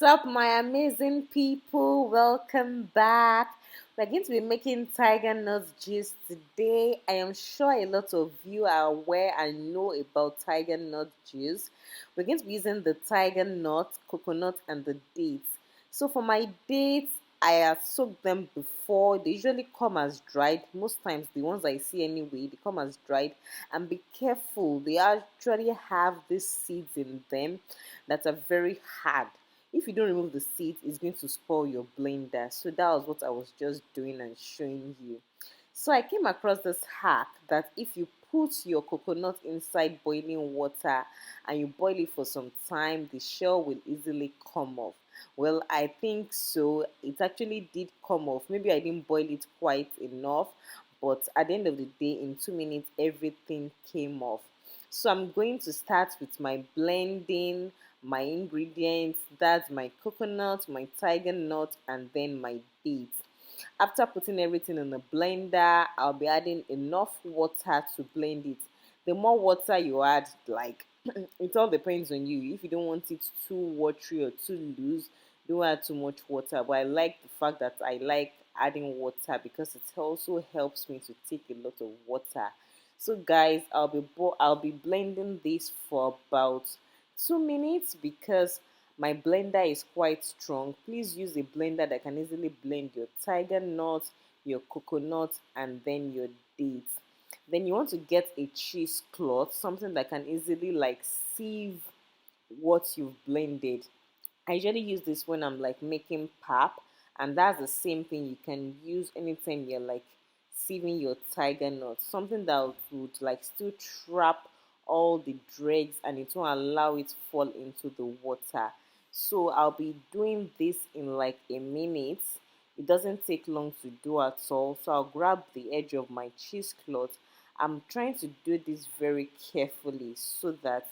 up, my amazing people? Welcome back. We're going to be making tiger nuts juice today. I am sure a lot of you are aware and know about tiger nut juice. We're going to be using the tiger nut, coconut, and the dates. So for my dates, I have soaked them before. They usually come as dried. Most times, the ones I see anyway, they come as dried. And be careful, they actually have these seeds in them that are very hard. If you don't remove the seeds, it's going to spoil your blender. So that was what I was just doing and showing you. So I came across this hack that if you put your coconut inside boiling water and you boil it for some time, the shell will easily come off. Well, I think so. It actually did come off. Maybe I didn't boil it quite enough, but at the end of the day, in 2 minutes, everything came off. So I'm going to start with my blending, my ingredients. That's my coconut, my tiger nut, and then my dates. After putting everything in the blender, I'll be adding enough water to blend it. The more water you add, like it all depends on you. If you don't want it too watery or too loose, don't add too much water. But I like the fact that I like adding water because it also helps me to take a lot of water. So guys, I'll be blending this for about 2 minutes because my blender is quite strong. Please use a blender that can easily blend your tiger nut, your coconut, and then your dates. Then you want to get a cheesecloth, something that can easily like sieve what you've blended. I usually use this when I'm like making pap, and that's the same thing you can use anytime you're like sieving your tiger nut. Something that would like still trap all the dregs and it won't allow it to fall into the water. So I'll be doing this in like a minute. It doesn't take long to do at all. So I'll grab the edge of my cheesecloth. I'm trying to do this very carefully so that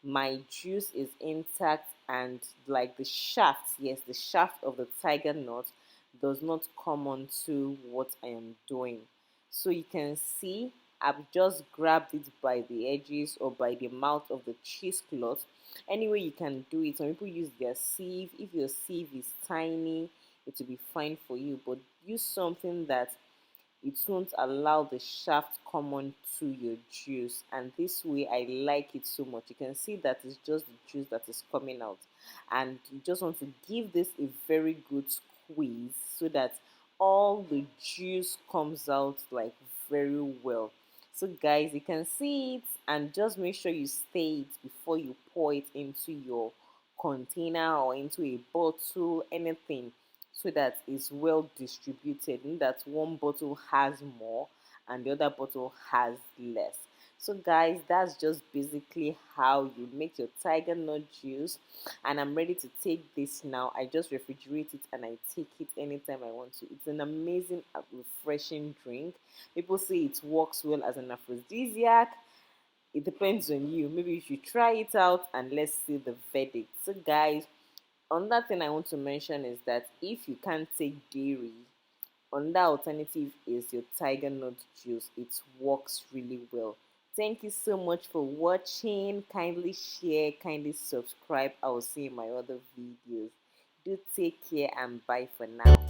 my juice is intact and like the shaft, yes, the shaft of the tiger nut does not come onto what I am doing. So you can see I've just grabbed it by the edges or by the mouth of the cheesecloth. Anyway, you can do it. Some people use their sieve. If your sieve is tiny, it will be fine for you. But use something that it won't allow the shaft come on to your juice, and this way I like it so much. You can see that it's just the juice that is coming out, and you just want to give this a very good squeeze so that all the juice comes out like very well. So guys, you can see it, and just make sure you stir it before you pour it into your container or into a bottle, anything, so that it's well distributed, and that one bottle has more and the other bottle has less. So guys, that's just basically how you make your tiger nut juice, and I'm ready to take this now. I just refrigerate it and I take it anytime I want to. It's an amazing refreshing drink. People say it works well as an aphrodisiac. It depends on you. Maybe you should try it out and let's see the verdict. So guys, another thing I want to mention is that if you can't take dairy, another alternative is your tiger nut juice. It works really well. Thank you so much for watching. Kindly share, kindly subscribe. I will see you in my other videos. Do take care and bye for now.